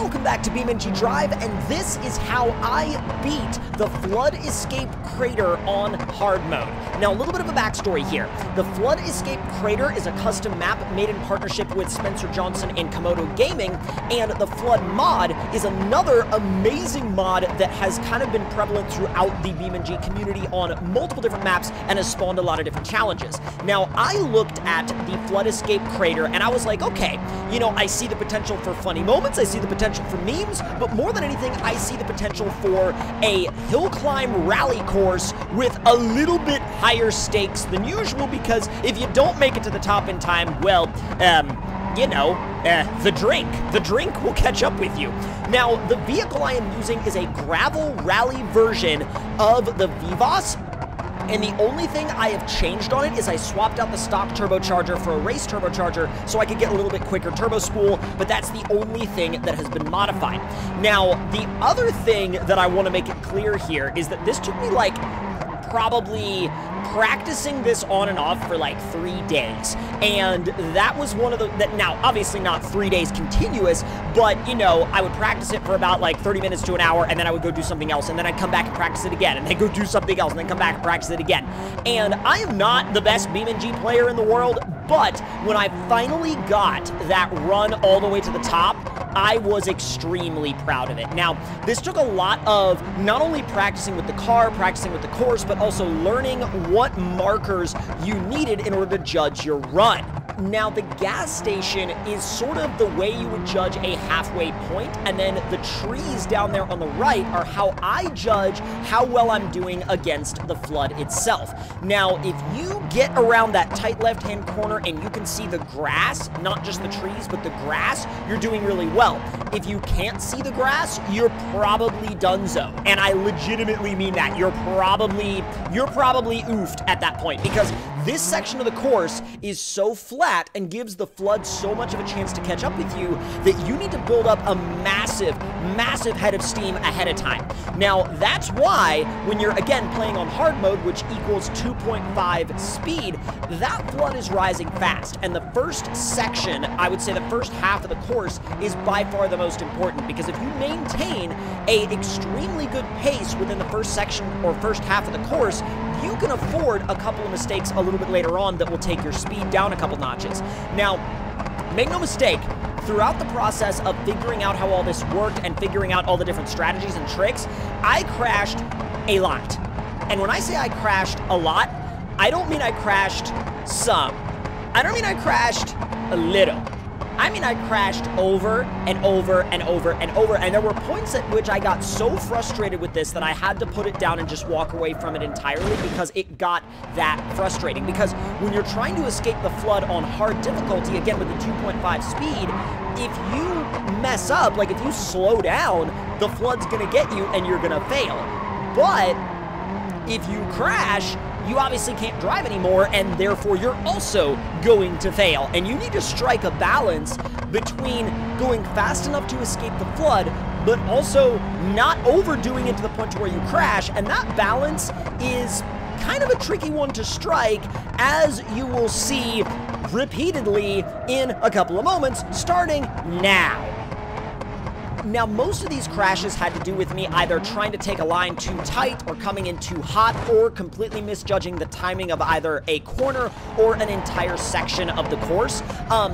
Welcome back to BeamNG.Drive, and this is how I beat the Flood Escape Crater on hard mode. Now, a little bit of a backstory here. The Flood Escape Crater is a custom map made in partnership with Spencer Johnson and Komodo Gaming, and the Flood mod is another amazing mod that has kind of been prevalent throughout the BeamNG community on multiple different maps and has spawned a lot of different challenges. Now, I looked at the Flood Escape Crater, and I was like, okay, you know, I see the potential for funny moments, I see the potential for memes, but more than anything, I see the potential for a hill climb rally course with a little bit higher stakes than usual, because if you don't make it to the top in time, well, you know, the drink will catch up with you. Now, the vehicle I am using is a gravel rally version of the Vivas, and the only thing I have changed on it is I swapped out the stock turbocharger for a race turbocharger so I could get a little bit quicker turbo spool, but that's the only thing that has been modified. Now, the other thing that I want to make it clear here is that this took me like probably practicing this on and off for like 3 days, and that was one of the, now obviously not 3 days continuous, but you know, I would practice it for about like 30 minutes to an hour, and then I would go do something else, and then I'd come back and practice it again, and then go do something else, and then come back and practice it again. And I am not the best BeamNG player in the world, but when I finally got that run all the way to the top, I was extremely proud of it. Now, this took a lot of not only practicing with the car, practicing with the course, but also learning what markers you needed in order to judge your run. Now, the gas station is sort of the way you would judge a halfway point, and then the trees down there on the right are how I judge how well I'm doing against the flood itself. Now, if you get around that tight left-hand corner and you can see the grass, not just the trees, but the grass, you're doing really well. If you can't see the grass, you're probably donezo. And I legitimately mean that. You're probably oofed at that point, because this section of the course is so flat and gives the flood so much of a chance to catch up with you that you need to build up a massive head of steam ahead of time. Now, that's why when you're, again, playing on hard mode, which equals 2.5 speed, that flood is rising fast. And the first section, I would say the first half of the course, is by far the most important, because if you maintain a extremely good pace within the first section or first half of the course, you can afford a couple of mistakes a little bit later on that will take your speed down a couple notches. Now, make no mistake, throughout the process of figuring out how all this worked and figuring out all the different strategies and tricks, I crashed a lot. And when I say I crashed a lot, I don't mean I crashed some. I don't mean I crashed a little. I mean, I crashed over and over and over and over, and there were points at which I got so frustrated with this that I had to put it down and just walk away from it entirely, because it got that frustrating. Because when you're trying to escape the flood on hard difficulty, again with the 2.5 speed, if you mess up, like if you slow down, the flood's gonna get you and you're gonna fail. But if you crash, you obviously can't drive anymore, and therefore you're also going to fail. And you need to strike a balance between going fast enough to escape the flood, but also not overdoing it to the point to where you crash. And that balance is kind of a tricky one to strike, as you will see repeatedly in a couple of moments, starting now. Now, most of these crashes had to do with me either trying to take a line too tight or coming in too hot, or completely misjudging the timing of either a corner or an entire section of the course.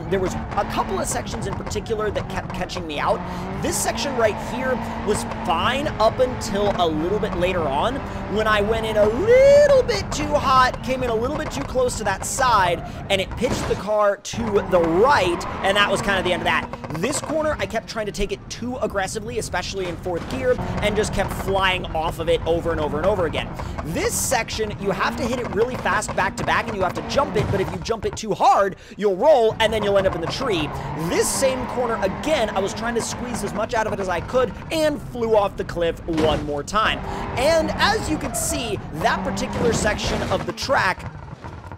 There was a couple of sections in particular that kept catching me out. This section right here was fine up until a little bit later on, when I went in a little bit too hot, came in a little bit too close to that side, and it pitched the car to the right, and that was kind of the end of that. This corner, I kept trying to take it too aggressively, especially in fourth gear, and just kept flying off of it over and over and over again. This section, you have to hit it really fast back to back, and you have to jump it, but if you jump it too hard, you'll roll, and then you'll end up in the tree. This same corner, again, I was trying to squeeze as much out of it as I could, and flew off the cliff one more time. And as you can see, that particular section of the track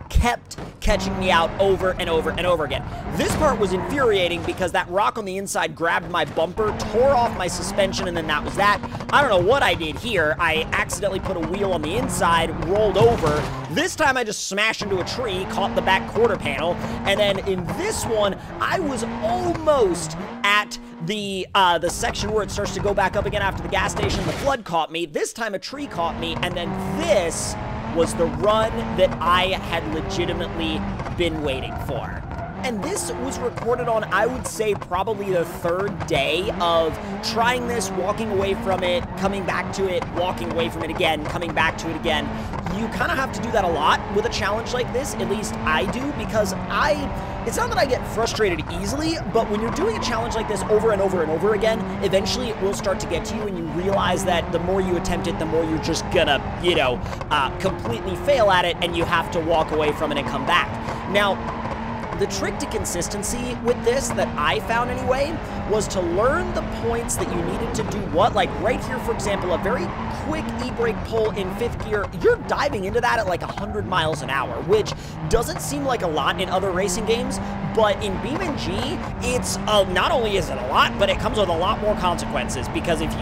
kept catching me out over and over and over again. This part was infuriating because that rock on the inside grabbed my bumper, tore off my suspension, and then that was that. I don't know what I did here. I accidentally put a wheel on the inside, rolled over. This time I just smashed into a tree, caught the back quarter panel, and then in this one, I was almost at the section where it starts to go back up again after the gas station. The flood caught me. This time a tree caught me, and then this was the run that I had legitimately been waiting for. And this was recorded on, I would say, probably the third day of trying this, walking away from it, coming back to it, walking away from it again, coming back to it again. You kind of have to do that a lot with a challenge like this, at least I do, because it's not that I get frustrated easily, but when you're doing a challenge like this over and over and over again, eventually it will start to get to you, and you realize that the more you attempt it, the more you're just gonna, you know, completely fail at it, and you have to walk away from it and come back. Now, the trick to consistency with this that I found anyway was to learn the points that you needed to do what. Like right here, for example, a very quick e-brake pull in 5th gear, you're diving into that at like 100 miles an hour, which doesn't seem like a lot in other racing games, but in BeamNG, it's not only is it a lot, but it comes with a lot more consequences, because if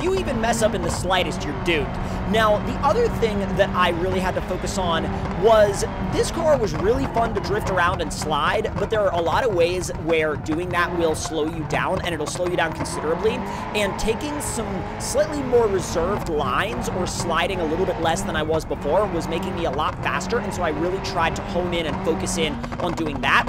you even mess up in the slightest, you're doomed. Now, the other thing that I really had to focus on was this car was really fun to drift around and slide, but there are a lot of ways where doing that will slow you down, and it'll slow you down considerably, and taking some slightly more reserved lines or sliding a little bit less than I was before was making me a lot faster, and so I really tried to hone in and focus in on doing that.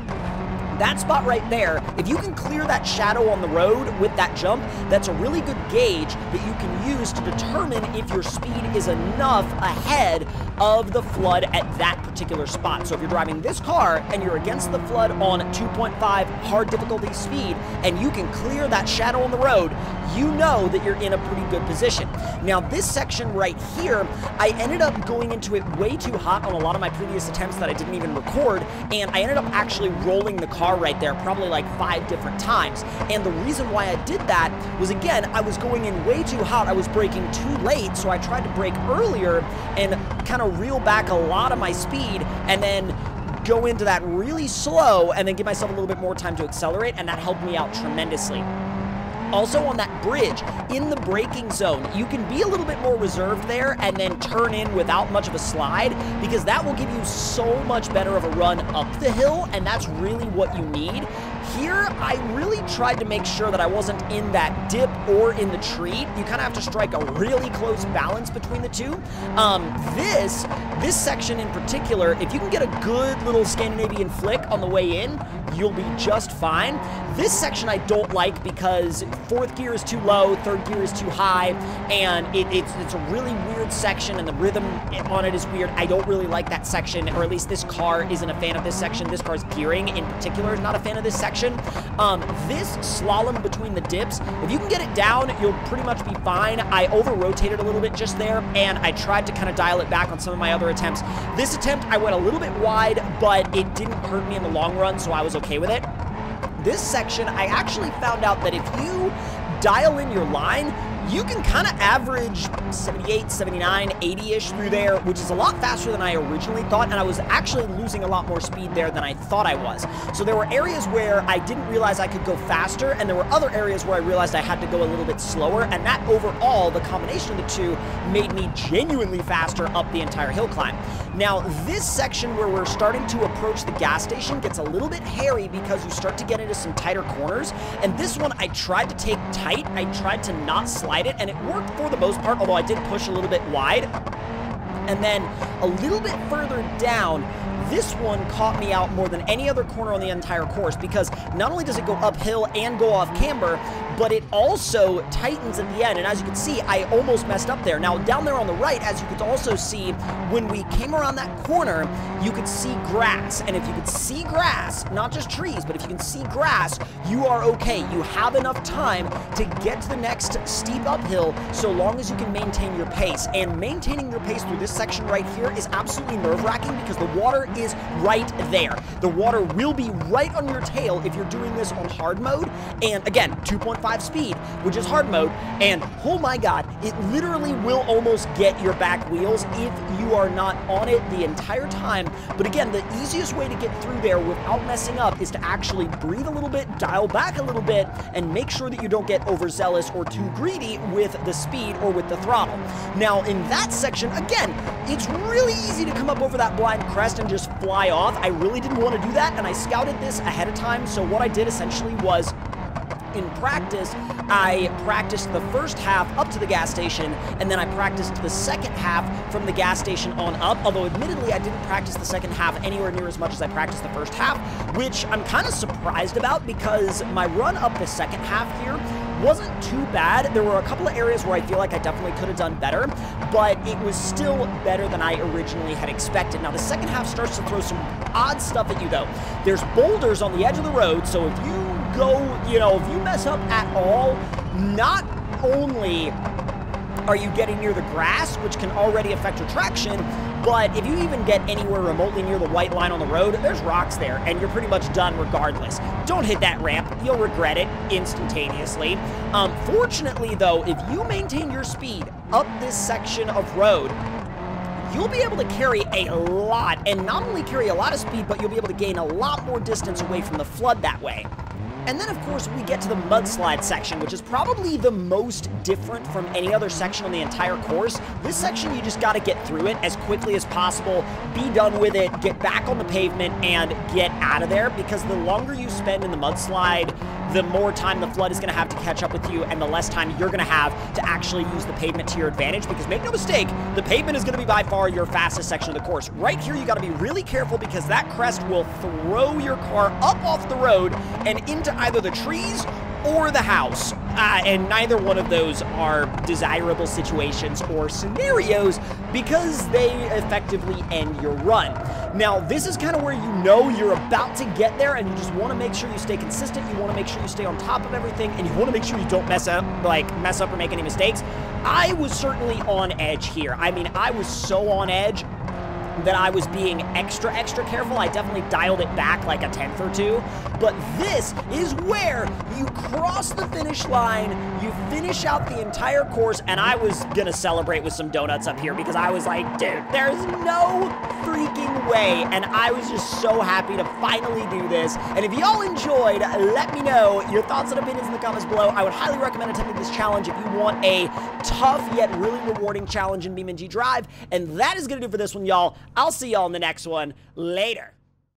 That spot right there, if you can clear that shadow on the road with that jump, that's a really good gauge that you can use to determine if your speed is enough ahead of the flood at that particular spot. So if you're driving this car and you're against the flood on 2.5 hard difficulty speed and you can clear that shadow on the road, you know that you're in a pretty good position. Now this section right here, I ended up going into it way too hot on a lot of my previous attempts that I didn't even record, and I ended up actually rolling the car right there probably like 5 different times. And the reason why I did that was, again, I was going in way too hot. I was braking too late, so I tried to brake earlier and kind of reel back a lot of my speed and then go into that really slow and then give myself a little bit more time to accelerate, and that helped me out tremendously. Also on that bridge, in the braking zone, you can be a little bit more reserved there and then turn in without much of a slide, because that will give you so much better of a run up the hill, and that's really what you need. Here, I really tried to make sure that I wasn't in that dip or in the tree. You kind of have to strike a really close balance between the two. This section in particular, if you can get a good little Scandinavian flick on the way in, you'll be just fine. This section I don't like because 4th gear is too low, 3rd gear is too high, and it's a really weird section, and the rhythm on it is weird. I don't really like that section, or at least this car isn't a fan of this section. This car's gearing in particular is not a fan of this section. This slalom between the dips, if you can get it down, you'll pretty much be fine. I over-rotated a little bit just there, and I tried to kind of dial it back on some of my other attempts. This attempt, I went a little bit wide, but it didn't hurt me in the long run, so I was okay with it. This section, I actually found out that if you dial in your line, you can kind of average 78, 79, 80-ish through there, which is a lot faster than I originally thought, and I was actually losing a lot more speed there than I thought I was. So there were areas where I didn't realize I could go faster, and there were other areas where I realized I had to go a little bit slower, and that overall, the combination of the two, made me genuinely faster up the entire hill climb. Now, this section where we're starting to approach the gas station gets a little bit hairy because you start to get into some tighter corners, and this one I tried to take tight. I tried to not slide it, and it worked for the most part, although I did push a little bit wide. And then a little bit further down, this one caught me out more than any other corner on the entire course, because not only does it go uphill and go off camber, but it also tightens at the end. And as you can see, I almost messed up there. Now, down there on the right, as you could also see, when we came around that corner, you could see grass. And if you could see grass, not just trees, but if you can see grass, you are okay. You have enough time to get to the next steep uphill, so long as you can maintain your pace. And maintaining your pace through this section right here is absolutely nerve-wracking, because the water is right there. The water will be right on your tail if you're doing this on hard mode. And again, 2.5 speed, which is hard mode, and oh my god, it literally will almost get your back wheels if you are not on it the entire time. But again, the easiest way to get through there without messing up is to actually breathe a little bit, dial back a little bit, and make sure that you don't get overzealous or too greedy with the speed or with the throttle. Now, in that section, again, it's really easy to come up over that blind crest and just fly off. I really didn't want to do that, and I scouted this ahead of time, so what I did essentially was in practice, I practiced the first half up to the gas station, and then I practiced the second half from the gas station on up, although admittedly I didn't practice the second half anywhere near as much as I practiced the first half, which I'm kind of surprised about because my run up the second half here wasn't too bad. There were a couple of areas where I feel like I definitely could have done better, but it was still better than I originally had expected. Now, the second half starts to throw some odd stuff at you, though. There's boulders on the edge of the road, so if you go, if you mess up at all, not only are you getting near the grass, which can already affect your traction, but if you even get anywhere remotely near the white line on the road, there's rocks there, and you're pretty much done regardless. Don't hit that ramp. You'll regret it instantaneously. Fortunately, though, if you maintain your speed up this section of road, you'll be able to carry a lot, and not only carry a lot of speed, but you'll be able to gain a lot more distance away from the flood that way. And then, of course, we get to the mudslide section, which is probably the most different from any other section on the entire course. This section, you just got to get through it as quickly as possible, be done with it, get back on the pavement, and get out of there, because the longer you spend in the mudslide, the more time the flood is going to have to catch up with you, and the less time you're going to have to actually use the pavement to your advantage, because make no mistake, the pavement is going to be by far your fastest section of the course. Right here, you got to be really careful, because that crest will throw your car up off the road and into either the trees or the house, and neither one of those are desirable situations or scenarios because they effectively end your run. Now, this is kind of where you know you're about to get there, and you just want to make sure you stay consistent, you want to make sure you stay on top of everything, and you want to make sure you don't mess up or make any mistakes. I was certainly on edge here. I mean, I was so on edge that I was being extra careful. I definitely dialed it back like a tenth or two. But this is where you cross the finish line, you finish out the entire course, and I was gonna celebrate with some donuts up here because I was like, dude, there's no freaking way. And I was just so happy to finally do this. And if y'all enjoyed, let me know your thoughts and opinions in the comments below. I would highly recommend attempting this challenge if you want a tough yet really rewarding challenge in BeamNG.Drive. And that is gonna do it for this one, y'all. I'll see y'all in the next one. Later.